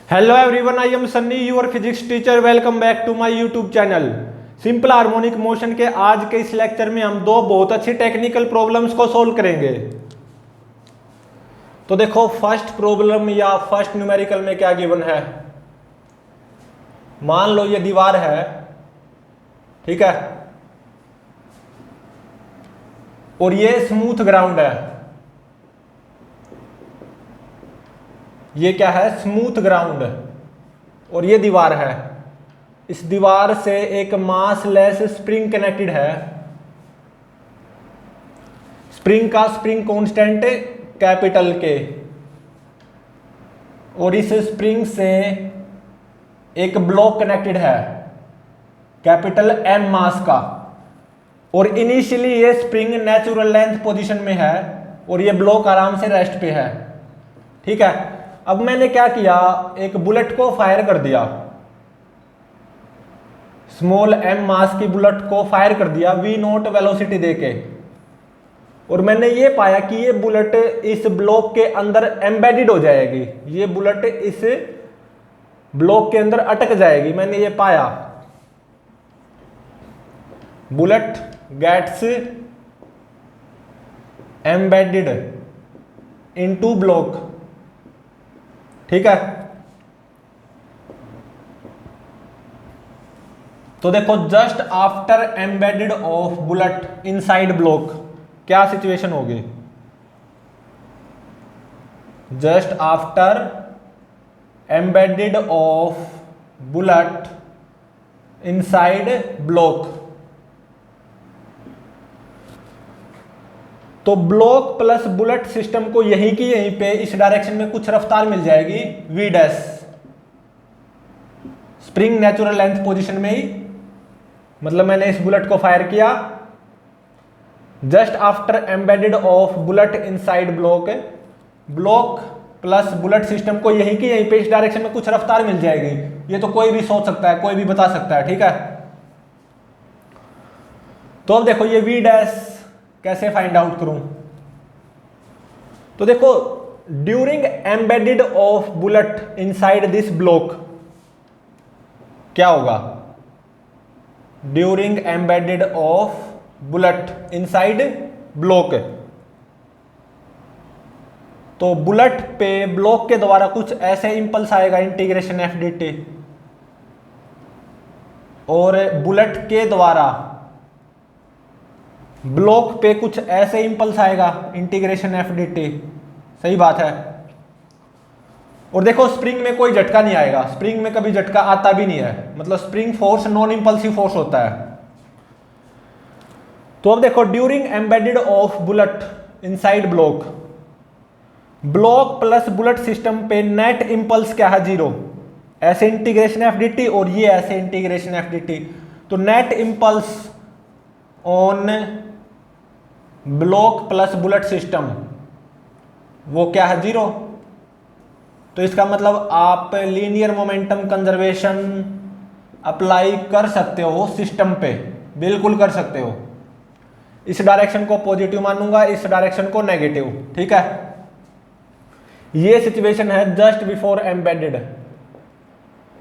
Hello everyone, I am Sunny, your physics teacher. Welcome back to my YouTube channel. Simple harmonic motion के आज के इस lecture में हम दो बहुत अच्छी टेक्निकल प्रॉब्लम्स को सोल्व करेंगे। तो देखो फर्स्ट प्रॉब्लम या फर्स्ट न्यूमेरिकल में क्या गिवन है। मान लो ये दीवार है, ठीक है, और ये स्मूथ ग्राउंड है। ये क्या है? Smooth ground. और ये दीवार है। इस दीवार से एक मासलेस स्प्रिंग कनेक्टेड है। स्प्रिंग का स्प्रिंग कांस्टेंट कैपिटल के, और इस स्प्रिंग से एक ब्लॉक कनेक्टेड है कैपिटल एम मास का। और इनिशियली ये स्प्रिंग नेचुरल लेंथ पोजीशन में है और ये ब्लॉक आराम से रेस्ट पे है, ठीक है। अब मैंने क्या किया, एक बुलेट को फायर कर दिया, स्मॉल एम मास की बुलेट को फायर कर दिया v0 वेलोसिटी देके, और मैंने ये पाया कि ये बुलेट इस ब्लॉक के अंदर एम्बेडेड हो जाएगी। ये बुलेट इस ब्लॉक के अंदर अटक जाएगी। मैंने ये पाया, bullet gets embedded into block, ठीक है। तो देखो just after embedded of bullet inside block क्या सिचुएशन होगी। Just after embedded of bullet inside block, तो ब्लॉक प्लस बुलेट सिस्टम को यहीं की यहीं पे इस डायरेक्शन में कुछ रफ्तार मिल जाएगी v dash, spring natural length position में ही। मतलब मैंने इस बुलेट को फायर किया just after embedded of bullet inside block, block plus bullet system को यहीं की यहीं पे इस डायरेक्शन में कुछ रफ्तार मिल जाएगी। ये तो कोई भी सोच सकता है, कोई भी बता सकता है, ठीक है। तो अब देखो ये v डैश कैसे फाइंड आउट करूं। तो देखो during embedded of bullet inside this block क्या होगा। During embedded of bullet inside block, तो बुलेट पे ब्लॉक के द्वारा कुछ ऐसे इंपल्स आएगा इंटीग्रेशन एफ डी टी, और बुलेट के द्वारा ब्लॉक पे कुछ ऐसे इंपल्स आएगा इंटीग्रेशन एफ डी टी, सही बात है। और देखो स्प्रिंग में कोई झटका नहीं आएगा, स्प्रिंग में कभी झटका आता भी नहीं है, मतलब spring force non impulsive force होता है। तो अब देखो during embedded of bullet inside block, block plus bullet system पे नेट इंपल्स क्या है? जीरो। ऐसे इंटीग्रेशन एफ डी टी और ये ऐसे इंटीग्रेशन एफ डी टी, तो net impulse on block plus bullet system वो क्या है? जीरो। तो इसका मतलब आप लीनियर मोमेंटम कंजर्वेशन अप्लाई कर सकते हो सिस्टम पे, बिल्कुल कर सकते हो। इस डायरेक्शन को पॉजिटिव मानूंगा, इस डायरेक्शन को नेगेटिव, ठीक है। ये सिचुएशन है जस्ट बिफोर एम्बेडेड,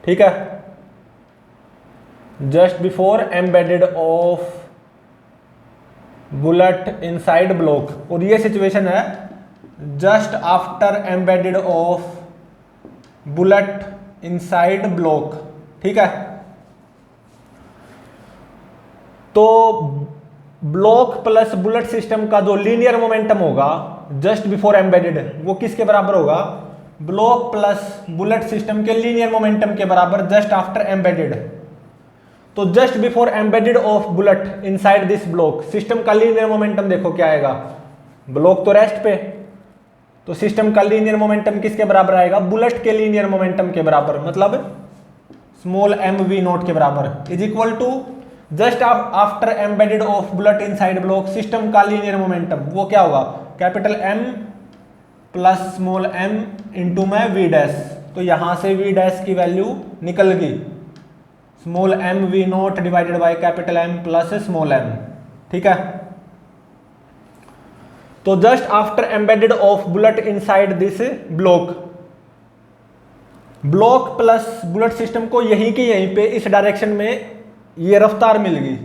ठीक है, just before embedded of bullet inside block, और ये सिचुएशन है just after embedded of bullet inside block, ठीक है। तो ब्लॉक प्लस बुलेट सिस्टम का जो लीनियर मोमेंटम होगा जस्ट बिफोर एम्बेडेड वो किसके बराबर होगा? ब्लॉक प्लस बुलेट सिस्टम के लीनियर मोमेंटम के बराबर जस्ट आफ्टर एम्बेडेड। तो just before embedded of bullet inside this block, system का लीनियर मोमेंटम देखो क्या आएगा, ब्लॉक तो रेस्ट पे, तो सिस्टम का लीनियर मोमेंटम किसके बराबर आएगा? बुलेट के लीनियर मोमेंटम के बराबर, मतलब स्मॉल एम वी नोट के बराबर, is equal to just after embedded of bullet inside block, system का लीनियर मोमेंटम वो क्या होगा? Capital M plus small M into में वी डैश। तो यहां से वी डैश की वैल्यू निकल गई, small M V naught divided by capital M plus small M, ठीक है। तो just after embedded of bullet inside this block, block plus bullet system को यहीं की यहीं पे इस डायरेक्शन में ये रफ्तार मिल गई,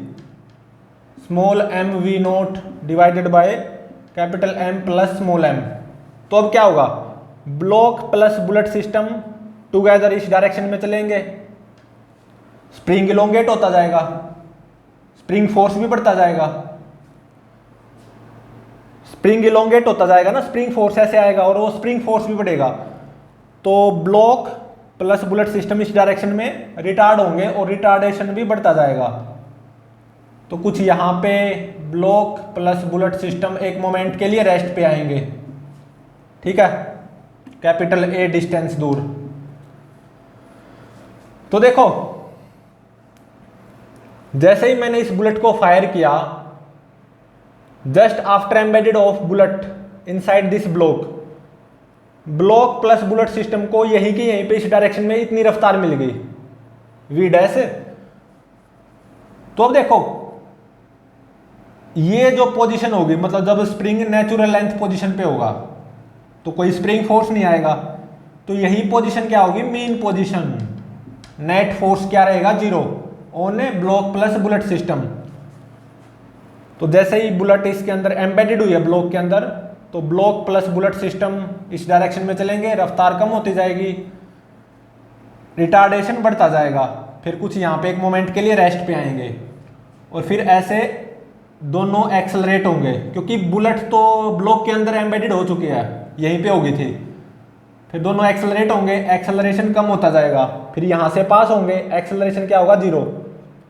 small M V naught divided by capital M plus small M. तो अब क्या होगा, block plus bullet system together इस डायरेक्शन में चलेंगे, स्प्रिंग इलोंगेट होता जाएगा, स्प्रिंग फोर्स भी बढ़ता जाएगा, स्प्रिंग इलोंगेट होता जाएगा ना, स्प्रिंग फोर्स ऐसे आएगा और वो स्प्रिंग फोर्स भी बढ़ेगा। तो ब्लॉक प्लस बुलेट सिस्टम इस डायरेक्शन में रिटार्ड होंगे और रिटार्डेशन भी बढ़ता जाएगा। तो कुछ यहां पे ब्लॉक प्लस बुलेट सिस्टम एक मोमेंट के लिए रेस्ट पे आएंगे, ठीक है, कैपिटल ए डिस्टेंस दूर। तो देखो जैसे ही मैंने इस बुलेट को फायर किया, just after embedded of bullet inside this block, block plus bullet system को यहीं की यहीं पे इस डायरेक्शन में इतनी रफ्तार मिल गई v डैश। तो अब देखो ये जो पोजीशन होगी, मतलब जब स्प्रिंग नेचुरल लेंथ पोजीशन पे होगा तो कोई स्प्रिंग फोर्स नहीं आएगा, तो यही पोजीशन क्या होगी, मीन पोजीशन। नेट फोर्स क्या रहेगा, 0 on A block plus bullet system. तो जैसे ही बुलेट इसके अंदर एम्बेडेड हुई है ब्लॉक के अंदर, तो ब्लॉक प्लस बुलेट सिस्टम इस डायरेक्शन में चलेंगे, रफ्तार कम होती जाएगी, रिटार्डेशन बढ़ता जाएगा, फिर कुछ यहाँ पे एक मोमेंट के लिए रेस्ट पे आएंगे और फिर ऐसे दोनों एक्सेलरेट होंगे, क्योंकि बुलेट तो ब्लॉक के अंदर एम्बेडेड हो चुकी है, यहीं पे होगी थी। फिर दोनों एक्सेलरेट होंगे, एक्सेलरेशन कम होता जाएगा, फिर यहाँ से पास होंगे, एक्सेलरेशन क्या होगा, 0,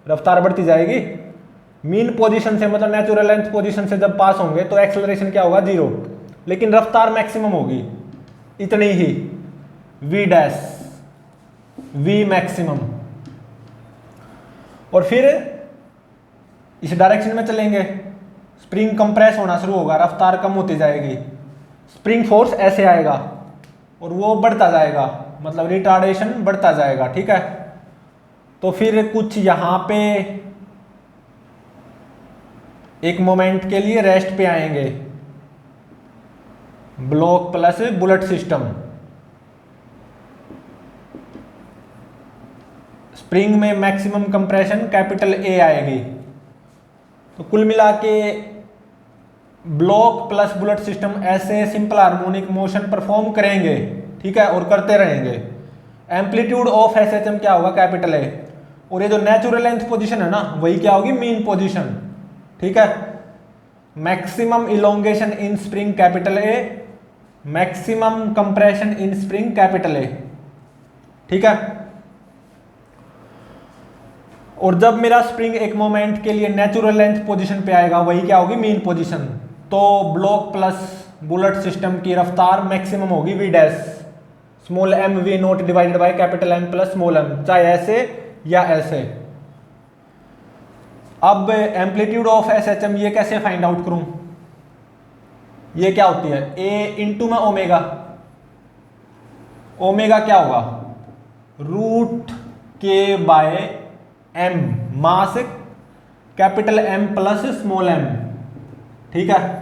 रफ्तार बढ़ती जाएगी। मीन पोजीशन से मतलब नेचुरल लेंथ पोजीशन से जब पास होंगे तो एक्सेलरेशन क्या होगा, 0, लेकिन रफ्तार मैक्सिमम होगी इतनी ही, v डैश, v मैक्सिमम। और फिर इस डायरेक्शन में चलेंगे, स्प्रिंग कंप्रेस होना शुरू होगा, रफ्तार कम होती जाएगी, स्प्रिंग फोर्स ऐसे आएगा और वो बढ़ता जाएगा, मतलब रिटार्डेशन बढ़ता जाएगा, ठीक है। तो फिर कुछ यहाँ पे एक मोमेंट के लिए रेस्ट पे आएंगे, block plus bullet system. Spring में मैक्सिमम कंप्रेशन कैपिटल ए आएगी। तो कुल मिला के ब्लॉक प्लस बुलेट सिस्टम ऐसे सिंपल हार्मोनिक मोशन परफॉर्म करेंगे, ठीक है, और करते रहेंगे। एम्पलीट्यूड ऑफ एसएचएम क्या होगा, कैपिटल ए, और ये जो नेचुरल लेंथ पोजीशन है ना, वही क्या होगी, मीन पोजीशन, ठीक है। Maximum elongation in spring capital A, maximum compression in spring capital A, ठीक है। और जब मेरा स्प्रिंग एक मोमेंट के लिए नेचुरल लेंथ पोजीशन पे आएगा, वही क्या होगी, मीन पोजीशन। तो ब्लॉक प्लस बुलेट सिस्टम की रफ्तार मैक्सिमम होगी v dash, small M V naught divided by capital M plus small M, चाहे ऐसे या ऐसे। अब एम्पलीट्यूड ऑफ एसएचएम ये कैसे फाइंड आउट करूं, ये क्या होती है, ए इंटू में ओमेगा। ओमेगा क्या होगा, रूट के by M, mass capital M plus small M, ठीक है।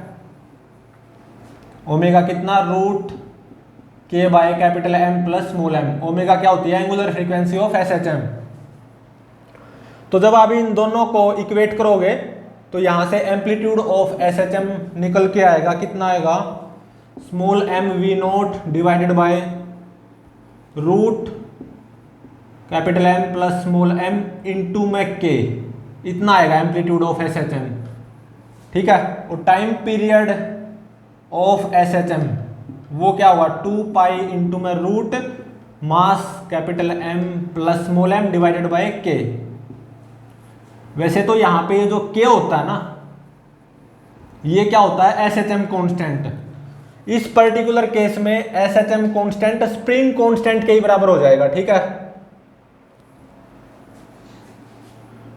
ओमेगा कितना, रूट के by capital M plus small M. Omega क्या होती है, एंगुलर फ्रीक्वेंसी ऑफ एसएचएम। तो जब आप इन दोनों को इक्वेट करोगे तो यहां से एम्पलीट्यूड ऑफ एसएचएम निकल के आएगा, कितना आएगा, small M V naught divided by root capital M plus small M into में के, इतना आएगा एम्पलीट्यूड ऑफ एसएचएम, ठीक है। और टाइम पीरियड ऑफ एसएचएम वो क्या होगा, 2 पाई इंटू में root mass capital M plus small M divided by K. वैसे तो यहां पे जो के होता है ना, ये क्या होता है, एसएचएम कांस्टेंट। इस पर्टिकुलर केस में एसएचएम कांस्टेंट स्प्रिंग कांस्टेंट के ही बराबर हो जाएगा, ठीक है।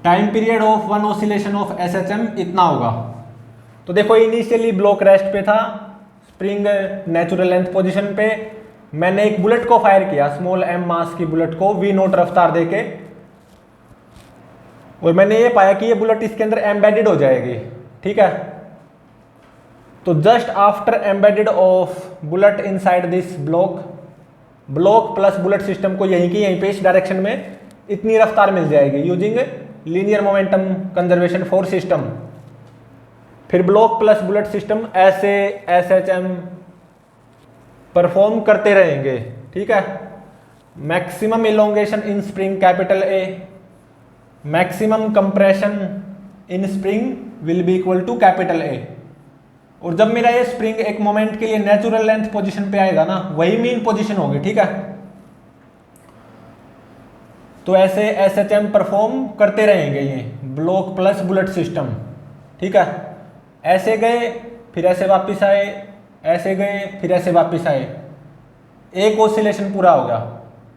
Time period of one oscillation of SHM इतना होगा। तो देखो इनिशियली ब्लॉक रेस्ट पे था, स्प्रिंग नेचुरल लेंथ पोजीशन पे, मैंने एक बुलेट को फायर किया, स्मॉल एम मास की बुलेट को वी नोट रफ्तार देके, और मैंने ये पाया कि ये बुलेट इसके अंदर एम्बेडेड हो जाएगी, ठीक है। तो just after embedded of bullet inside this block, block plus bullet system को यहीं की यहीं पे इस डायरेक्शन में इतनी रफ्तार मिल जाएगी using linear momentum conservation for system. फिर ब्लॉक प्लस बुलेट सिस्टम ऐसे SHM परफॉर्म करते रहेंगे, ठीक है। Maximum elongation in spring capital A, maximum compression in spring will be equal to capital A। और जब मेरा ये स्प्रिंग एक मोमेंट के लिए नेचुरल लेंथ पोजीशन पे आएगा ना, वही मीन पोजीशन होगी, ठीक है। तो ऐसे SHM परफॉर्म करते रहेंगे ये ब्लॉक प्लस बुलेट सिस्टम, ठीक है। ऐसे गए फिर ऐसे वापस आए, ऐसे गए फिर ऐसे वापस आए, एक ऑसिलेशन पूरा होगा।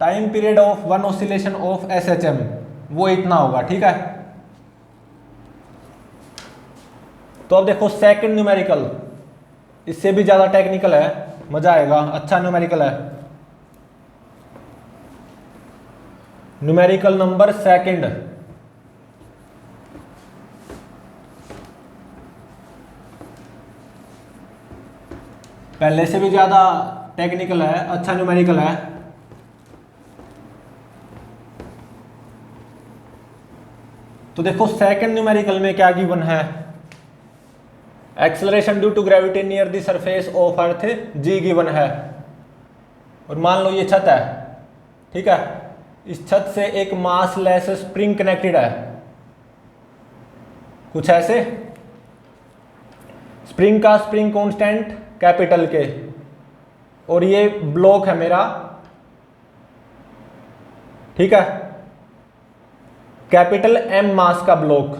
Time period of one oscillation of SHM वो इतना होगा, ठीक है। तो अब देखो सेकंड न्यूमेरिकल, इससे भी ज्यादा टेक्निकल है, मजा आएगा, अच्छा न्यूमेरिकल है। न्यूमेरिकल नंबर सेकंड, पहले से भी ज्यादा टेक्निकल है, अच्छा न्यूमेरिकल है। तो देखो सेकंड न्यूमेरिकल में क्या गिवन है, acceleration due to gravity near the surface of earth g given है। और मान लो ये छत है, ठीक है, इस छत से एक मास लेस स्प्रिंग कनेक्टेड है, कुछ ऐसे। स्प्रिंग का स्प्रिंग कांस्टेंट कैपिटल के, और ये ब्लॉक है मेरा, ठीक है, कैपिटल M मास का ब्लॉक।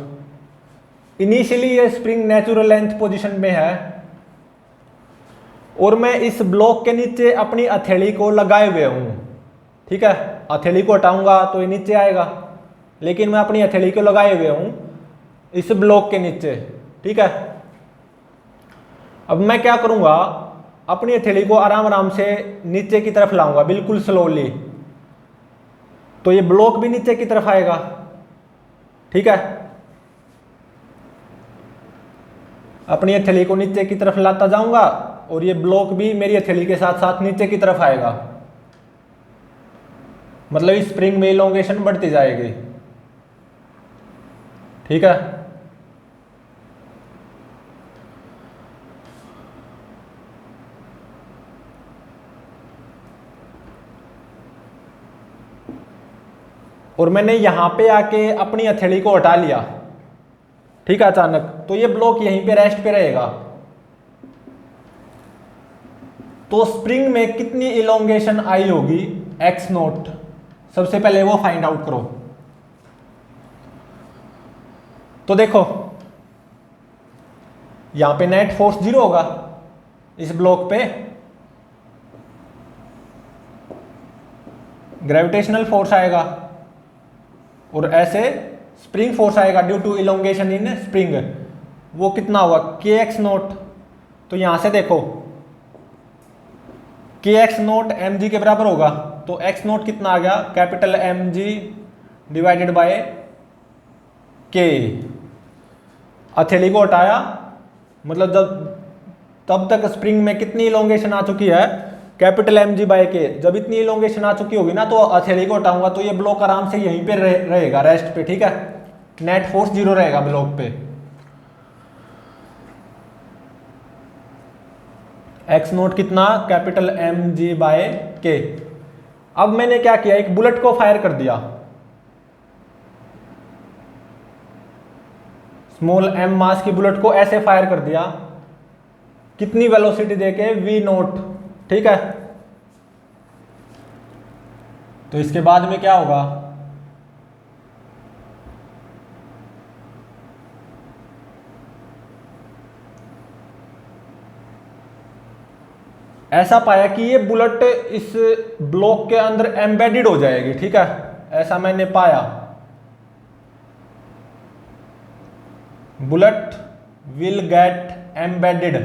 इनिशियली ये स्प्रिंग नेचुरल लेंथ पोजीशन में है और मैं इस ब्लॉक के नीचे अपनी हथेली को लगाए हुए हूं, ठीक है। हथेली को हटाऊंगा तो ये नीचे आएगा, लेकिन मैं अपनी हथेली को लगाए हुए हूं इस ब्लॉक के नीचे, ठीक है। अब मैं क्या करूंगा, अपनी हथेली को आराम आराम से नीचे की तरफ लाऊंगा, बिल्कुल स्लोली, तो ये ब्लॉक भी नीचे की तरफ आएगा, ठीक है। अपनी हथेली को नीचे की तरफ लाता जाऊंगा और ये ब्लॉक भी मेरी हथेली के साथ साथ नीचे की तरफ आएगा, मतलब इस स्प्रिंग में इलोंगेशन बढ़ती जाएगी, ठीक है। और मैंने यहां पे आके अपनी हथेली को हटा लिया, ठीक है, अचानक, तो ये ब्लॉक यहीं पे रेस्ट पे रहेगा। तो स्प्रिंग में कितनी इलोंगेशन आई होगी x0, सबसे पहले वो फाइंड आउट करो। तो देखो यहां पे नेट फोर्स 0 होगा इस ब्लॉक पे, ग्रेविटेशनल फोर्स आएगा और ऐसे स्प्रिंग फोर्स आएगा due to elongation in spring, वो कितना होगा kx0। तो यहां से देखो kx0 mg के बराबर होगा, तो x0 कितना आ गया, capital mg divided by k। हथेली को हटाया, मतलब तब तक स्प्रिंग में कितनी इलोंगेशन आ चुकी है, कैपिटल mg बाय k। जब इतनी इलोंगेशन आ चुकी होगी ना, तो हथेली को हटाऊंगा तो ये ब्लॉक आराम से यहीं पे रहेगा रेस्ट पे, ठीक है। नेट फोर्स 0 रहेगा ब्लॉक पे। x0 कितना, कैपिटल mg बाय k। अब मैंने क्या किया, एक बुलेट को फायर कर दिया, स्मॉल m मास की बुलेट को ऐसे फायर कर दिया, कितनी वेलोसिटी देके v0, ठीक है। तो इसके बाद में क्या होगा, ऐसा पाया कि ये बुलेट इस ब्लॉक के अंदर एम्बेडेड हो जाएगी, ठीक है, ऐसा मैंने पाया। Bullet will get embedded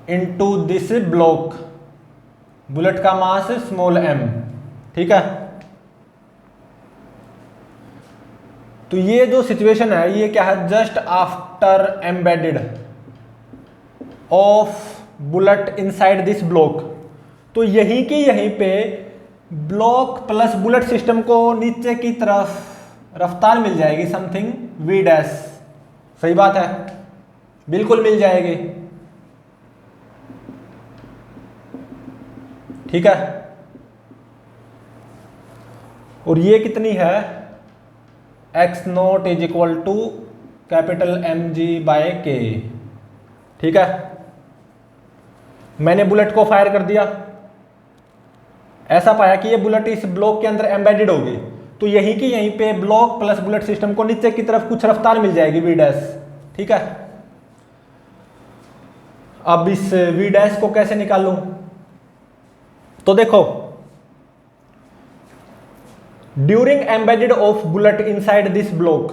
into this block, bullet का मास स्मॉल m, ठीक है। तो ये जो सिचुएशन है ये क्या है, just after embedded of bullet inside this block. तो यहीं की यहीं पे ब्लॉक प्लस बुलेट सिस्टम को नीचे की तरफ रफ्तार मिल जाएगी समथिंग v डैश। सही बात है, बिल्कुल मिल जाएगी। ठीक है, और ये कितनी है, x naught is equal to capital mg/k। ठीक है, मैंने बुलेट को फायर कर दिया, ऐसा पाया कि ये बुलेट इस ब्लॉक के अंदर एम्बेडेड होगी, तो यहीं की यहीं पे ब्लॉक प्लस बुलेट सिस्टम को नीचे की तरफ कुछ रफ्तार मिल जाएगी v डैश। ठीक है, अब इस v डैश को कैसे निकालूं, तो देखो during embedded of bullet inside this block,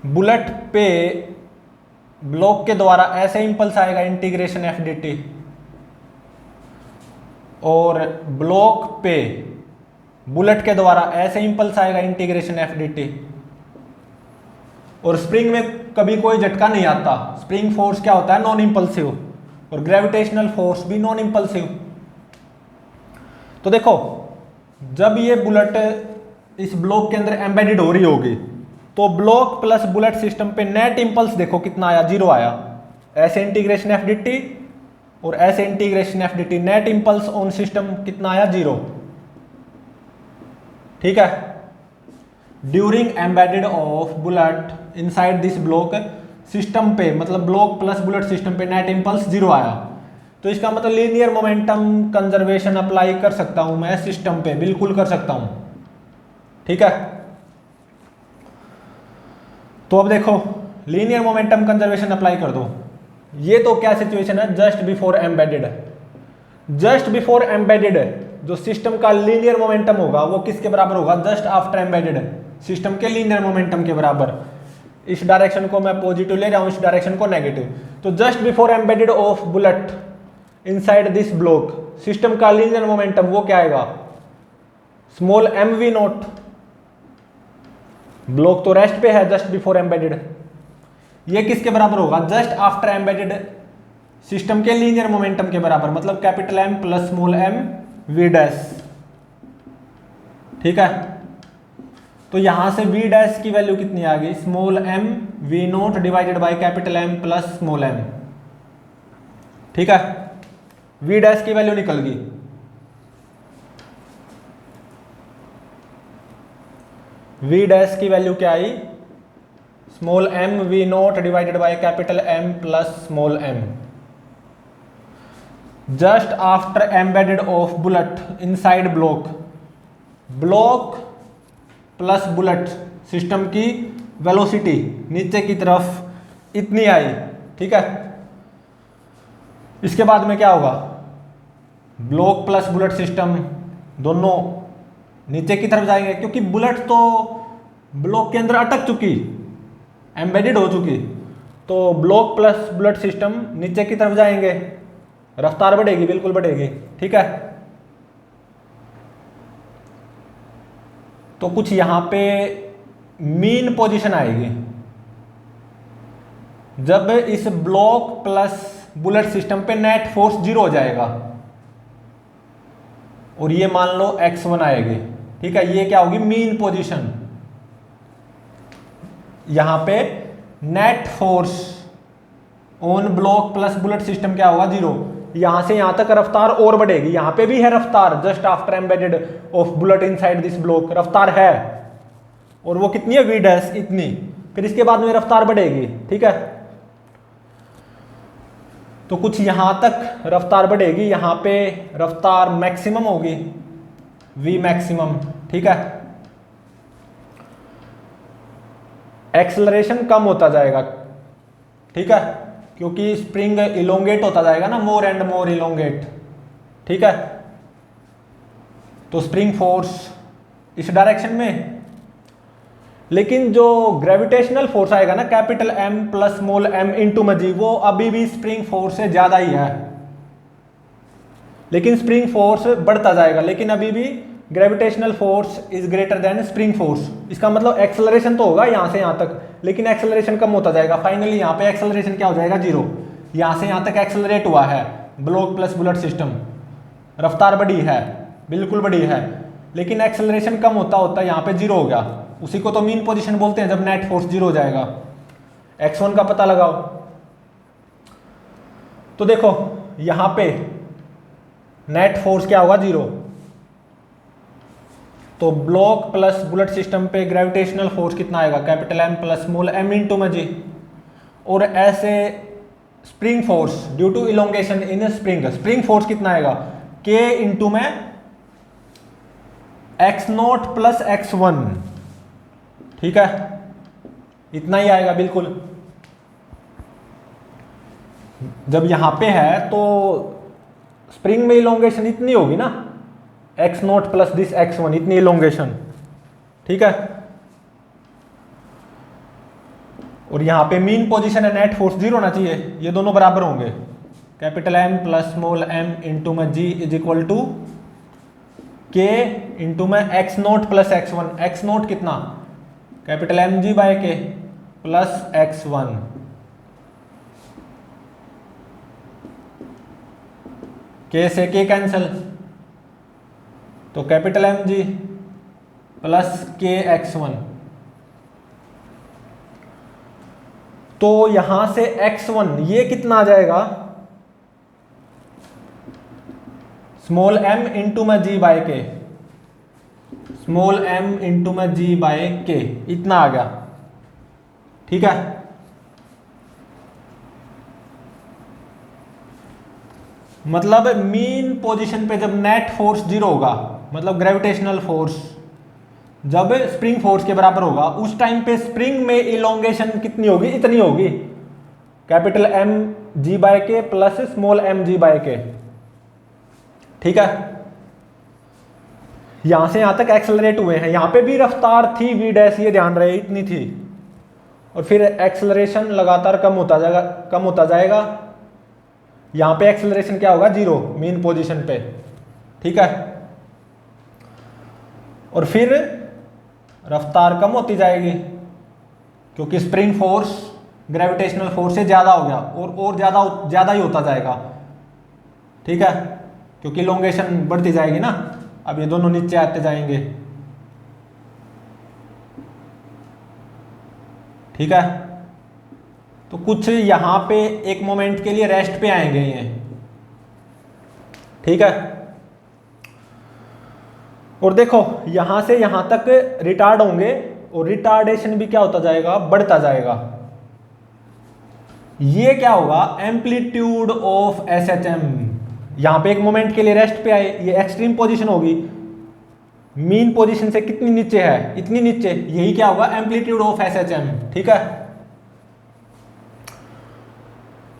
bullet पे ब्लॉक के द्वारा ऐसे इंपल्स आएगा इंटीग्रेशन एफ डी टी, और ब्लॉक पे बुलेट के द्वारा ऐसे इंपल्स आएगा इंटीग्रेशन एफ डी टी, और स्प्रिंग में कभी कोई झटका नहीं आता। स्प्रिंग फोर्स क्या होता है, नॉन इंपल्सिव, और ग्रेविटेशनल फोर्स भी नॉन इंपल्सिव। तो देखो जब ये बुलेट इस ब्लॉक के अंदर एम्बेडेड हो रही होगी तो ब्लॉक प्लस बुलेट सिस्टम पे नेट इंपल्स देखो कितना आया, 0 आया। ऐसे इंटीग्रेशन एफ डी टी और ऐसे integration F D T, net impulse on system कितना आया, 0। ठीक है, during embedded of bullet inside this block system पे, मतलब ब्लॉक प्लस बुलेट सिस्टम पे नेट इंपल्स 0 आया, तो इसका मतलब लीनियर मोमेंटम कंजर्वेशन अप्लाई कर सकता हूं मैं सिस्टम पे, बिल्कुल कर सकता हूं। ठीक है, तो अब देखो लीनियर मोमेंटम कंजर्वेशन अप्लाई कर दो। ये तो क्या सिचुएशन है, just before embedded. Just before embedded जो सिस्टम का लीनियर मोमेंटम होगा वो किसके बराबर होगा, जस्ट आफ्टर एम्बेडेड सिस्टम के लीनियर मोमेंटम के बराबर। इस डायरेक्शन को मैं पॉजिटिव ले रहा हूं, इस डायरेक्शन को नेगेटिव। तो just before embedded of bullet inside this block system का लीनियर मोमेंटम वो क्या आएगा, small M we naught. Block तो रेस्ट पे है जस्ट बिफोर एम्बेडेड, ये किसके बराबर होगा, जस्ट आफ्टर एम्बेडेड सिस्टम के लीनियर मोमेंटम के बराबर, मतलब capital M plus small M V dash. ठीक है, तो यहां से वी डैश की वैल्यू कितनी आ गई, small M we naught divided by capital M plus small M. ठीक है, वी डैश की वैल्यू निकल गई। वी डैश की वैल्यू क्या आई, small M we naught divided by capital M plus small m. Just after embedded of bullet inside block, block plus bullet system की velocity नीचे की तरफ इतनी आई। ठीक है, इसके बाद में क्या होगा, ब्लॉक प्लस बुलेट सिस्टम दोनों नीचे की तरफ जाएंगे, क्योंकि बुलेट तो ब्लॉक के अंदर अटक चुकी, एम्बेडेड हो चुकी, तो ब्लॉक प्लस बुलेट सिस्टम नीचे की तरफ जाएंगे, रफ्तार बढ़ेगी, बिल्कुल बढ़ेगी। ठीक है, तो कुछ यहां पे मीन पोजीशन आएगी जब इस ब्लॉक प्लस बुलेट सिस्टम पे नेट फोर्स 0 हो जाएगा, और ये मान लो x1 आएगी। ठीक है, ये क्या होगी, मीन पोजीशन। यहां पे net force on block plus bullet system क्या होगा, 0। यहां से यहां तक रफ्तार और बढ़ेगी, यहां पे भी है रफ्तार, just after embedded of bullet inside this block रफ्तार है, और वो कितनी है, वी डैश इतनी। फिर इसके बाद में रफ्तार बढ़ेगी। ठीक है, तो कुछ यहां तक रफ्तार बढ़ेगी, यहां पे रफ्तार मैक्सिमम होगी, वी मैक्सिमम। ठीक है, एक्सेलरेशन कम होता जाएगा। ठीक है, क्योंकि स्प्रिंग इलोंगेट होता जाएगा ना, मोर एंड मोर इलोंगेट। ठीक है, तो स्प्रिंग फोर्स इस डायरेक्शन में, लेकिन जो ग्रेविटेशनल फोर्स आएगा ना, capital M plus small M into में जी, वो अभी भी स्प्रिंग फोर्स से ज्यादा ही है, लेकिन स्प्रिंग फोर्स बढ़ता जाएगा, लेकिन अभी भी gravitational force is greater than spring force. इसका मतलब एक्सेलरेशन तो होगा यहां से यहां तक, लेकिन एक्सेलरेशन कम होता जाएगा। फाइनली यहां पे एक्सेलरेशन क्या हो जाएगा, 0। यहां से यहां तक एक्सेलरेट हुआ है, ब्लॉक प्लस बुलेट सिस्टम, रफ्तार बड़ी है, बिल्कुल बड़ी है, लेकिन एक्सेलरेशन कम होता होता यहाँ पे जीरो हो गया। उसी को तो मीन पोजीशन बोलते हैं जब नेट फोर्स जीरो हो जाएगा। x1 का पता लगाओ। तो देखो यहाँ पे नेट फोर्स क्या होगा, जीरो। तो ब्लॉक प्लस बुलेट सिस्टम पे ग्रेविटेशनल फोर्स कितना आएगा, capital M plus small m into में जी। और ऐसे spring force due to elongation in spring, spring force कितना आएगा, k इंटू में x0 प्लस x1, ठीक है, इतना ही आएगा बिल्कुल। जब यहां पे है तो स्प्रिंग में इलोंगेशन इतनी होगी ना, x0 प्लस दिस x1, इतनी इलोंगेशन, ठीक है। और यहां पे मीन पोजीशन है, नेट फोर्स जीरो होना चाहिए, ये दोनों बराबर होंगे, capital M plus small m into में g is equal to k into में x0 प्लस x1, x0 कितना, capital M g by k plus x1, k से k कैंसिल, तो capital M g plus k x1। तो यहां से x1 ये कितना आ जाएगा, स्मॉल m इंटू में g बाय के, स्मॉल m इंटू में g बाय के, इतना आ गया, ठीक है। मतलब मीन पोजीशन पे जब नेट फोर्स जीरो होगा, मतलब ग्रेविटेशनल फोर्स जब स्प्रिंग फोर्स के बराबर होगा, उस टाइम पे स्प्रिंग में इलोंगेशन कितनी होगी, इतनी होगी, capital M g by K plus small m g by K, ठीक है। यहां से यहां तक एक्सेलरेट हुए हैं, यहां पे भी रफ्तार थी v डैश, ये ध्यान रहे इतनी थी, और फिर एक्सेलरेशन लगातार कम होता जाएगा, कम होता जाएगा। यहां पे एक्सेलरेशन क्या होगा, जीरो मीन पोजीशन पे, ठीक है। और फिर रफ्तार कम होती जाएगी क्योंकि स्प्रिंग फोर्स ग्रेविटेशनल फोर्स से ज्यादा हो गया, और ज्यादा ही होता जाएगा, ठीक है, क्योंकि इलोंगेशन बढ़ती जाएगी ना। अब ये दोनों नीचे आते जाएंगे, ठीक है। तो कुछ यहां पे एक मोमेंट के लिए रेस्ट पे आएंगे ये, ठीक है। और देखो यहां से यहां तक रिटार्ड होंगे, और रिटार्डेशन भी क्या होता जाएगा, बढ़ता जाएगा। ये क्या होगा, एम्पलीट्यूड ऑफ SHM। यहां पे एक मोमेंट के लिए रेस्ट पे आए, ये एक्सट्रीम पोजीशन होगी, मीन पोजीशन से कितनी नीचे है, इतनी नीचे, यही क्या होगा, एम्पलीट्यूड ऑफ SHM, ठीक है।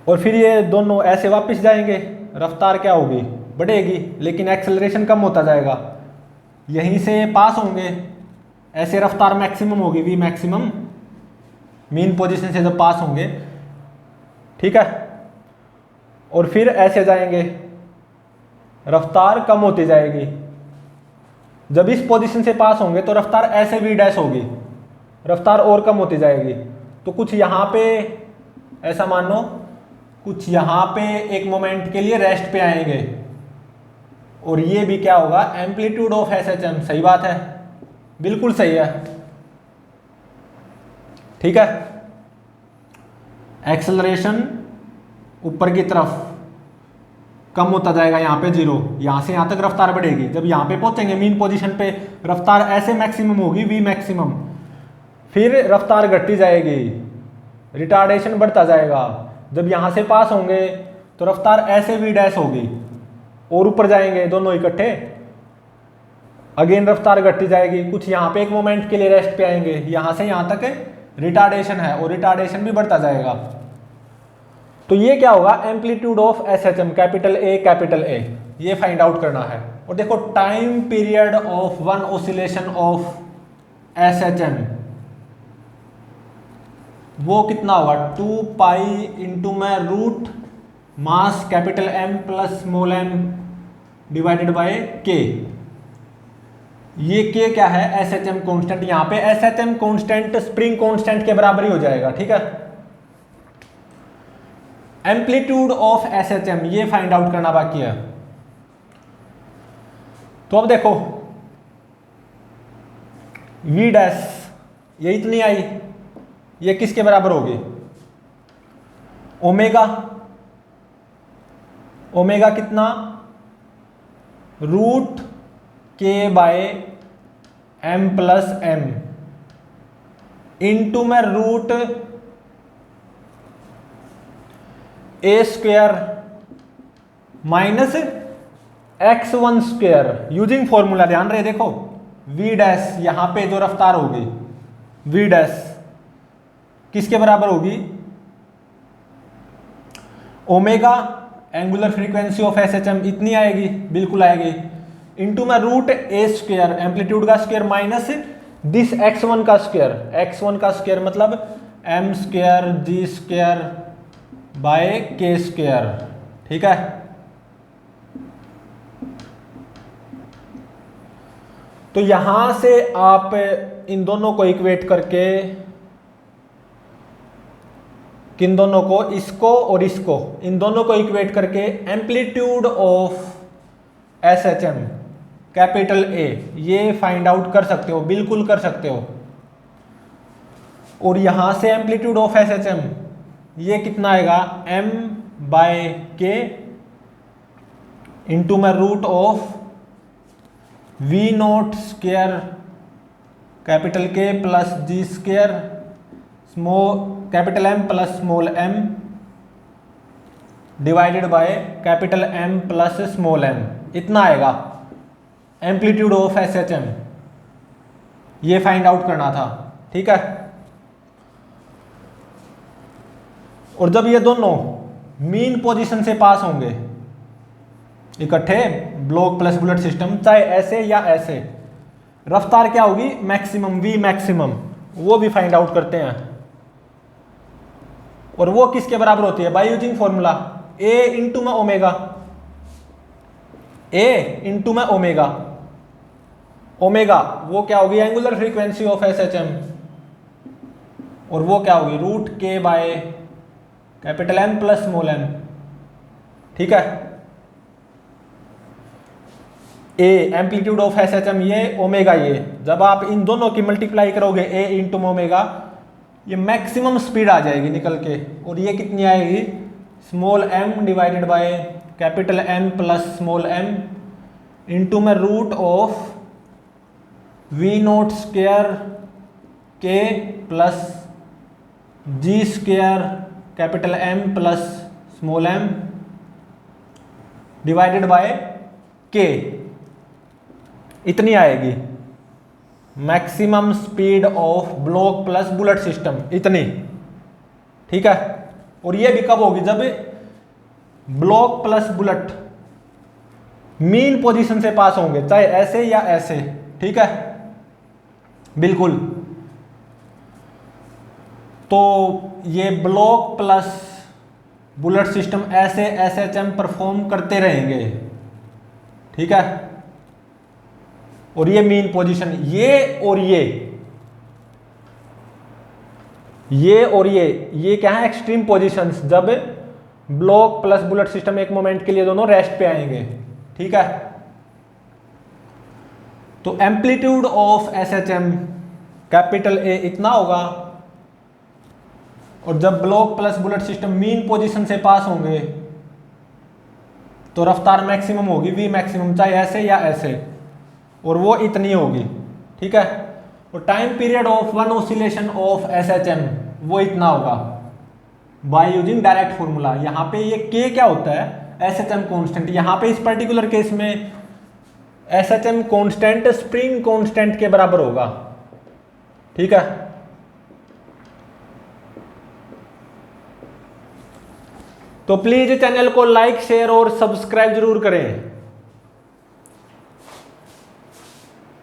और फिर ये दोनों ऐसे वापस जाएंगे, रफ्तार क्या होगी, बढ़ेगी, लेकिन एक्सेलरेशन कम होता जाएगा। यहीं से पास होंगे, ऐसे रफ्तार मैक्सिमम होगी, v मैक्सिमम, मीन पोजीशन से जब पास होंगे, ठीक है। और फिर ऐसे जाएंगे, रफ्तार कम होती जाएगी। जब इस पोजीशन से पास होंगे तो रफ्तार ऐसे v डैश होगी, रफ्तार और कम होती जाएगी। तो कुछ यहाँ पे ऐसा मान लो, कुछ यहाँ पे एक मोमेंट के लिए रेस्ट पे आएंगे, और ये भी क्या होगा, एम्पलीट्यूड ऑफ SHM। सही बात है, बिल्कुल सही है, ठीक है। एक्सेलरेशन ऊपर की तरफ कम होता जाएगा, यहाँ पे जीरो, यहाँ से यहाँ तक रफ्तार बढ़ेगी। जब यहाँ पे पहुंचेंगे मीन पोजीशन पे, रफ्तार ऐसे मैक्सिमम होगी, v मैक्सिमम, फिर रफ्तार घटती जाएगी, रिटार्डेशन बढ़ता जाएगा। जब यहाँ से पास होंगे तो रफ्तार ऐसे v डैश होगी, और ऊपर जाएंगे दोनों इकट्ठे, अगेन रफ्तार घटती जाएगी। कुछ यहाँ पे एक मोमेंट के लिए रेस्ट पे आएंगे, यहाँ से यहाँ तक रिटार्डेशन है, और रिटार्डेशन भी बढ़ता जाएगा। तो ये क्या होगा, amplitude of SHM, capital A, ये फाइंड आउट करना है। और देखो time period of one oscillation of SHM, वो कितना होगा, 2 पाई इंटू में root mass capital M plus small m divided by k। ये k क्या है, SHM कांस्टेंट। यहाँ पे SHM कांस्टेंट स्प्रिंग कांस्टेंट के बराबर ही हो जाएगा, ठीक है। एम्पलीट्यूड ऑफ SHM ये फाइंड आउट करना बाकी है। तो अब देखो V डैश ये इतनी आई, ये किसके बराबर होगी? ओमेगा। ओमेगा कितना? रूट के by m plus m into में root a square minus x1 square using formula. ध्यान रहे देखो v डैश यहां पे जो रफ्तार होगी v डैश किसके बराबर होगी? Omega angular frequency of SHM इतनी आएगी, बिल्कुल आएगी, इंटू में रूट ए स्क्वेयर एम्पलीट्यूड का स्क्वेयर माइनस दिस x1 का स्क्वेयर। x1 का स्क्वेयर मतलब m square g square by k square. ठीक है, तो यहां से आप इन दोनों को इक्वेट करके, किन दोनों को, इसको और इसको, इन दोनों को इक्वेट करके amplitude of SHM capital A ये फाइंड आउट कर सकते हो, बिल्कुल कर सकते हो। और यहां से एम्पलीट्यूड ऑफ SHM ये कितना आएगा? m बाय k इंटू में root of v naught square capital K plus g square capital M plus small m divided by capital M plus small m। इतना आएगा एम्पलीट्यूड ऑफ SHM, ये find out करना था। ठीक है, और जब ये दोनों मीन पोजीशन से पास होंगे इकट्ठे, ब्लॉक प्लस बुलेट सिस्टम, चाहे ऐसे या ऐसे, रफ्तार क्या होगी? मैक्सिमम, v मैक्सिमम, वो भी फाइंड आउट करते हैं। और वो किसके बराबर होती है? By using formula a into में ओमेगा, a इंटू में ओमेगा। ओमेगा वो क्या होगी? एंगुलर फ्रीक्वेंसी ऑफ SHM, और वो क्या होगी? रूट के by capital M plus small m। ठीक है, a एम्पलीट्यूड ऑफ SHM ये, ओमेगा ये, जब आप इन दोनों की मल्टीप्लाई करोगे a इंटू ओमेगा, ये मैक्सिमम स्पीड आ जाएगी निकल के, और ये कितनी आएगी? Small m divided by capital M plus small m into में root of v naught square k plus g square capital M plus small m divided by k। इतनी आएगी maximum speed of block plus bullet system, इतनी। ठीक है, और ये भी कब होगी? जब block plus bullet mean position से पास होंगे, चाहे ऐसे या ऐसे। ठीक है, बिल्कुल। तो ये ब्लॉक प्लस बुलेट सिस्टम ऐसे SHM परफॉर्म करते रहेंगे। ठीक है, और ये मीन पोजीशन, ये और ये क्या है? एक्सट्रीम पोजीशंस, जब ब्लॉक प्लस बुलेट सिस्टम एक मोमेंट के लिए दोनों रेस्ट पे आएंगे। ठीक है, तो amplitude of SHM capital A इतना होगा, और जब block plus bullet system mean position से पास होंगे तो रफ्तार मैक्सिमम होगी, v मैक्सिमम, चाहे ऐसे या ऐसे, और वो इतनी होगी। ठीक है, और time period of one oscillation of SHM वो इतना होगा बाय यूजिंग डायरेक्ट फॉर्मूला। यहाँ पे ये k क्या होता है? SHM constant. यहाँ पे इस पर्टिकुलर केस में SHM कांस्टेंट स्प्रिंग कांस्टेंट के बराबर होगा। ठीक है, तो प्लीज चैनल को लाइक, शेयर और सब्सक्राइब जरूर करें।